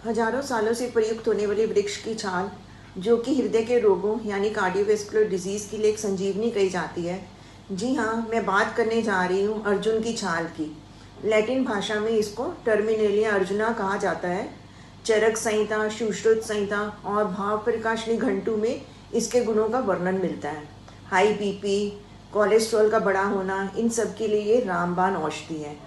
हजारों सालों से प्रयुक्त होने वाले वृक्ष की छाल, जो कि हृदय के रोगों यानी कार्डियोवैस्कुलर डिजीज़ के लिए एक संजीवनी कही जाती है। जी हाँ, मैं बात करने जा रही हूँ अर्जुन की छाल की। लैटिन भाषा में इसको टर्मिनेलिया अर्जुना कहा जाता है। चरक संहिता, सुश्रुत संहिता और भाव प्रकाशनी घंटू में इसके गुणों का वर्णन मिलता है। हाई बीपी, कोलेस्ट्रॉल का बड़ा होना, इन सब के लिए ये रामबाण औषधि है।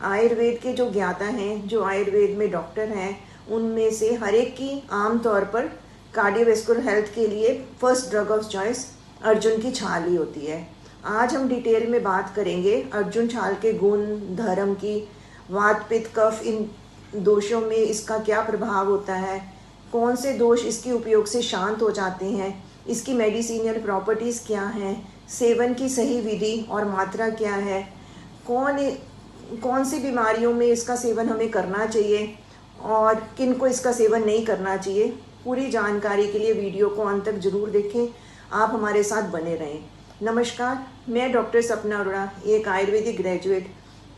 आयुर्वेद के जो ज्ञाता हैं, जो आयुर्वेद में डॉक्टर हैं, उनमें से हर एक की आम तौर पर कार्डियोवैस्कुलर हेल्थ के लिए first drug of choice Arjun की छाल ही होती है। आज हम डिटेल में बात करेंगे अर्जुन छाल के गुण, धर्म की, वात पित्त कफ इन दोषों में इसका क्या प्रभाव होता है, कौन से दोष इसके उपयोग से शांत हो जाते हैं, इसकी मेडिसिनल प्रॉपर्टीज़ क्या हैं, सेवन की सही विधि और मात्रा क्या है, कौन सी बीमारियों में इसका सेवन हमें करना चाहिए और किन को इसका सेवन नहीं करना चाहिए। पूरी जानकारी के लिए वीडियो को अंत तक जरूर देखें। आप हमारे साथ बने रहें। नमस्कार, मैं डॉक्टर सपना अरोड़ा, एक आयुर्वेदिक ग्रेजुएट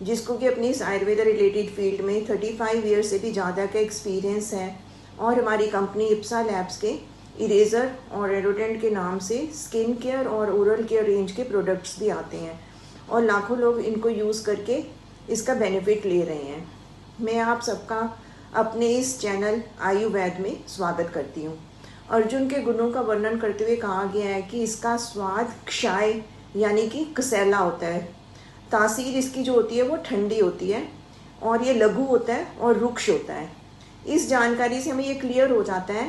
जिसको कि अपनी इस आयुर्वेद रिलेटेड फील्ड में 35 ईयर से भी ज़्यादा का एक्सपीरियंस है और हमारी कंपनी इप्सा लैब्स के इरेज़र और एरोडेंट के नाम से स्किन केयर और ओरल केयर रेंज के प्रोडक्ट्स भी आते हैं और लाखों लोग इनको यूज़ करके इसका बेनिफिट ले रहे हैं। मैं आप सबका अपने इस चैनल आयुर्वेद में स्वागत करती हूँ। अर्जुन के गुणों का वर्णन करते हुए कहा गया है कि इसका स्वाद क्षाय यानी कि कसैला होता है। तासीर इसकी जो होती है वो ठंडी होती है और ये लघु होता है और रुक्ष होता है। इस जानकारी से हमें ये क्लियर हो जाता है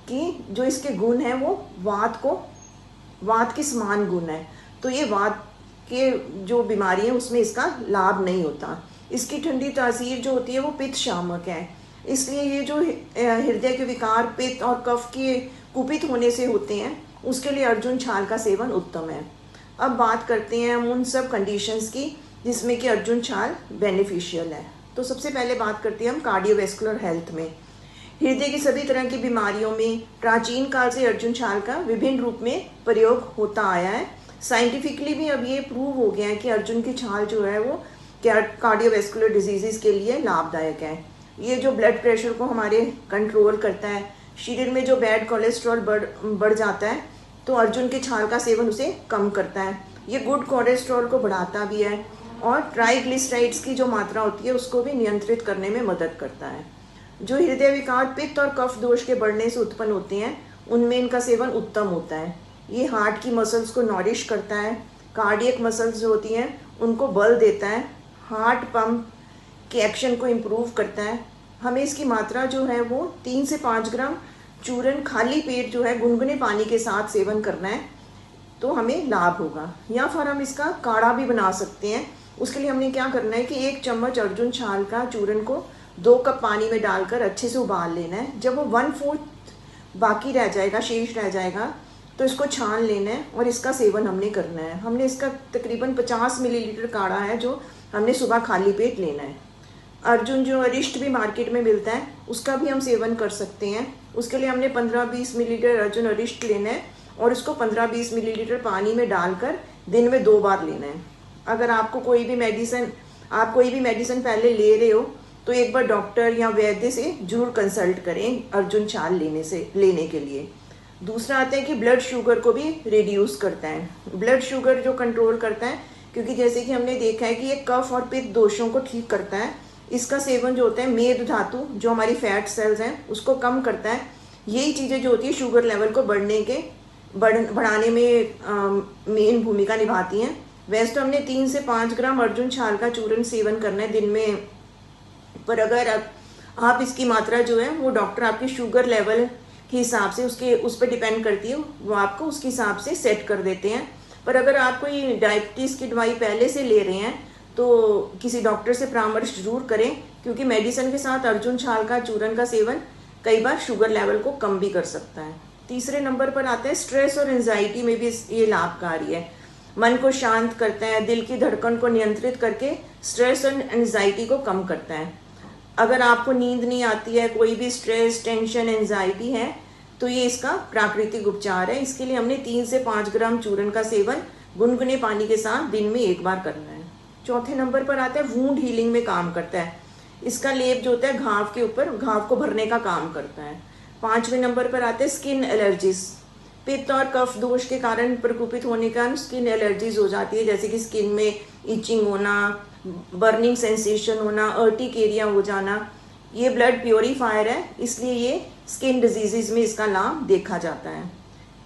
कि जो इसके गुण हैं वो वात के समान गुण है। तो ये वात के जो बीमारी है उसमें इसका लाभ नहीं होता। इसकी ठंडी तासीर जो होती है वो पित्त शामक है, इसलिए ये जो हृदय के विकार पित्त और कफ के कुपित होने से होते हैं उसके लिए अर्जुन छाल का सेवन उत्तम है। अब बात करते हैं हम उन सब कंडीशंस की जिसमें कि अर्जुन छाल बेनिफिशियल है। तो सबसे पहले बात करते हैं हम कार्डियोवैस्कुलर हेल्थ में। हृदय की सभी तरह की बीमारियों में प्राचीन काल से अर्जुन छाल का विभिन्न रूप में प्रयोग होता आया है। साइंटिफिकली भी अब ये प्रूव हो गया है कि अर्जुन की छाल जो है वो कार्डियोवैस्कुलर डिजीज़ के लिए लाभदायक है। ये जो ब्लड प्रेशर को हमारे कंट्रोल करता है, शरीर में जो बैड कोलेस्ट्रॉल बढ़ जाता है तो अर्जुन की छाल का सेवन उसे कम करता है। ये गुड कोलेस्ट्रॉल को बढ़ाता भी है और ट्राइग्लिसराइड्स की जो मात्रा होती है उसको भी नियंत्रित करने में मदद करता है। जो हृदय विकार पित्त और कफ दोष के बढ़ने से उत्पन्न होते हैं उनमें इनका सेवन उत्तम होता है। ये हार्ट की मसल्स को नॉरिश करता है, कार्डियक मसल्स जो होती हैं उनको बल देता है, हार्ट पंप के एक्शन को इम्प्रूव करता है। हमें इसकी मात्रा जो है वो 3 से 5 ग्राम चूरन खाली पेट जो है गुनगुने पानी के साथ सेवन करना है तो हमें लाभ होगा। या फिर हम इसका काढ़ा भी बना सकते हैं। उसके लिए हमने क्या करना है कि 1 चम्मच अर्जुन छाल का चूरन को 2 कप पानी में डालकर अच्छे से उबाल लेना है। जब वो 1/4 बाकी रह जाएगा, शेष रह जाएगा, तो इसको छान लेना है और इसका सेवन हमने करना है। हमने इसका तकरीबन 50 मिलीलीटर काढ़ा है जो हमने सुबह खाली पेट लेना है। अर्जुन जो अरिष्ट भी मार्केट में मिलता है उसका भी हम सेवन कर सकते हैं। उसके लिए हमने 15-20 मिलीलीटर अर्जुन अरिष्ट लेना है और इसको 15-20 मिलीलीटर पानी में डालकर दिन में 2 बार लेना है। अगर आपको कोई भी मेडिसिन पहले ले रहे हो तो एक बार डॉक्टर या वैद्य से जरूर कंसल्ट करें अर्जुन छाल लेने के लिए। दूसरा आता है कि ब्लड शुगर को भी रिड्यूस करता है। ब्लड शुगर जो कंट्रोल करता है, क्योंकि जैसे कि हमने देखा है कि ये कफ और पित्त दोषों को ठीक करता है। इसका सेवन जो होता है मेद धातु जो हमारी फैट सेल्स हैं उसको कम करता है। यही चीज़ें जो होती है शुगर लेवल को बढ़ाने में मेन भूमिका निभाती हैं। वैसे तो हमने 3 से 5 ग्राम अर्जुन छाल का चूरन सेवन करना है दिन में, पर अगर आप इसकी मात्रा जो है वो डॉक्टर आपके शुगर लेवल के हिसाब से उस पर डिपेंड करती है, वो आपको उसके हिसाब से सेट कर देते हैं। पर अगर आप कोई डायबिटीज़ की दवाई पहले से ले रहे हैं तो किसी डॉक्टर से परामर्श जरूर करें, क्योंकि मेडिसिन के साथ अर्जुन छाल का चूरन का सेवन कई बार शुगर लेवल को कम भी कर सकता है। तीसरे नंबर पर आता है स्ट्रेस और एंजाइटी में भी ये लाभकारी है। मन को शांत करता है, दिल की धड़कन को नियंत्रित करके स्ट्रेस और एंजाइटी को कम करता है। अगर आपको नींद नहीं आती है, कोई भी स्ट्रेस, टेंशन, एंजाइटी है, तो ये इसका प्राकृतिक उपचार है। इसके लिए हमने 3 से 5 ग्राम चूरन का सेवन गुनगुने पानी के साथ दिन में 1 बार करना है। चौथे नंबर पर आता है वूंड हीलिंग में काम करता है। इसका लेप जो होता है घाव के ऊपर, घाव को भरने का काम करता है। 5वें नंबर पर आते हैं स्किन एलर्जीज। पित्त और कफ दोष के कारण प्रकोपित होने का स्किन एलर्जीज हो जाती है, जैसे कि स्किन में इचिंग होना, बर्निंग सेंसेशन होना, अर्टिक एरिया हो जाना। ये ब्लड प्योरीफायर है, इसलिए ये स्किन डिजीजेज में इसका लाभ देखा जाता है।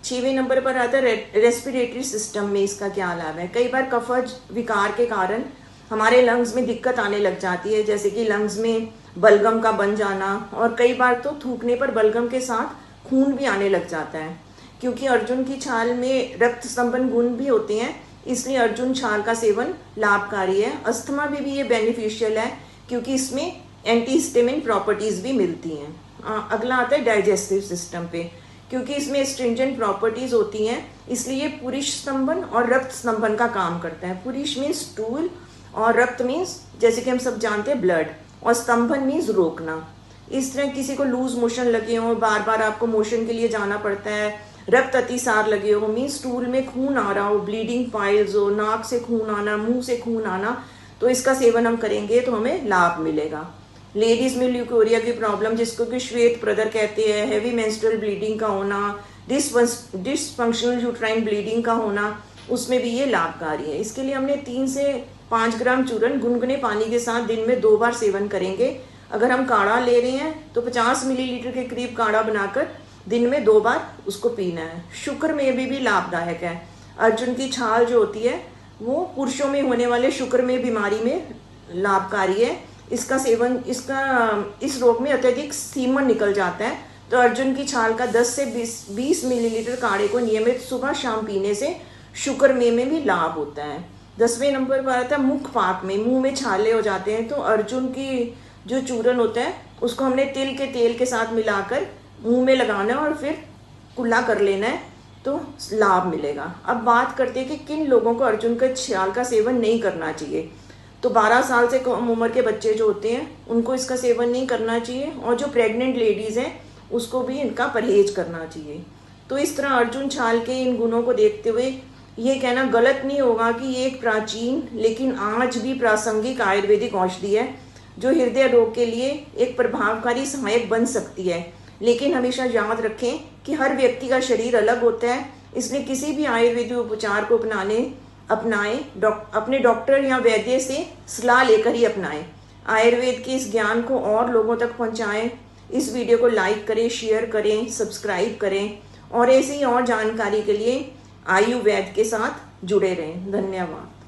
6वें नंबर पर आता है रेस्पिरेटरी सिस्टम में इसका क्या लाभ है। कई बार कफज विकार के कारण हमारे लंग्स में दिक्कत आने लग जाती है, जैसे कि लंग्स में बलगम का बन जाना, और कई बार तो थूकने पर बलगम के साथ खून भी आने लग जाता है। क्योंकि अर्जुन की छाल में रक्त स्तंभन गुण भी होते हैं, इसलिए अर्जुन छाल का सेवन लाभकारी है। अस्थमा में भी ये बेनिफिशियल है, क्योंकि इसमें एंटीहिस्टामिन प्रॉपर्टीज भी मिलती हैं। अगला आता है डाइजेस्टिव सिस्टम पे, क्योंकि इसमें स्ट्रिंजेंट प्रॉपर्टीज होती हैं, इसलिए पुरुष स्तंभन और रक्त स्तंभन का काम करता है। पुरुष मीन्स स्टूल और रक्त मीन्स जैसे कि हम सब जानते हैं ब्लड, और स्तंभन मीन्स रोकना। इस तरह किसी को लूज मोशन लगे हो, बार बार आपको मोशन के लिए जाना पड़ता है, रक्त अतिसार लगे हो, मीन्स स्टूल में खून आ रहा हो, ब्लीडिंग पाइल्स हो, नाक से खून आना, मुंह से खून आना, तो इसका सेवन हम करेंगे तो हमें लाभ मिलेगा। लेडीज में ल्यूकोरिया की प्रॉब्लम, जिसको कि श्वेत प्रदर कहते हैं, हैवी मेंस्ट्रुअल ब्लीडिंग का होना, डिसफंक्शनल यूट्राइन ब्लीडिंग का होना, उसमें भी ये लाभकारी है। इसके लिए हमने 3 से 5 ग्राम चूरन गुनगुने पानी के साथ दिन में 2 बार सेवन करेंगे। अगर हम काढ़ा ले रहे हैं तो 50 मिलीलीटर के करीब काढ़ा बनाकर दिन में 2 बार उसको पीना है। शुक्र में भी लाभदायक है। अर्जुन की छाल जो होती है वो पुरुषों में होने वाले शुक्र में बीमारी में लाभकारी है। इसका सेवन, इस रोग में अत्यधिक सीमन निकल जाता है, तो अर्जुन की छाल का 10 से 20 मिलीलीटर काढ़े को नियमित सुबह शाम पीने से शुक्र में भी लाभ होता है। 10वें नंबर पर आता है मुख पाक में, मुंह में छाले हो जाते हैं, तो अर्जुन की जो चूरन होता है उसको हमने तिल के तेल के साथ मिलाकर मुंह में लगाना है और फिर कुल्ला कर लेना है, तो लाभ मिलेगा। अब बात करते हैं कि किन लोगों को अर्जुन के छाल का सेवन नहीं करना चाहिए। तो 12 साल से कम उम्र के बच्चे जो होते हैं उनको इसका सेवन नहीं करना चाहिए, और जो प्रेग्नेंट लेडीज़ हैं उसको भी इनका परहेज करना चाहिए। तो इस तरह अर्जुन छाल के इन गुणों को देखते हुए ये कहना गलत नहीं होगा कि ये एक प्राचीन लेकिन आज भी प्रासंगिक आयुर्वेदिक औषधि है, जो हृदय रोग के लिए एक प्रभावकारी सहायक बन सकती है। लेकिन हमेशा याद रखें कि हर व्यक्ति का शरीर अलग होता है, इसलिए किसी भी आयुर्वेदिक उपचार को अपनाएं अपने डॉक्टर या वैद्य से सलाह लेकर ही अपनाएं। आयुर्वेद के इस ज्ञान को और लोगों तक पहुंचाएं। इस वीडियो को लाइक करें, शेयर करें, सब्सक्राइब करें, और ऐसी और जानकारी के लिए आयुर्वेद के साथ जुड़े रहें। धन्यवाद।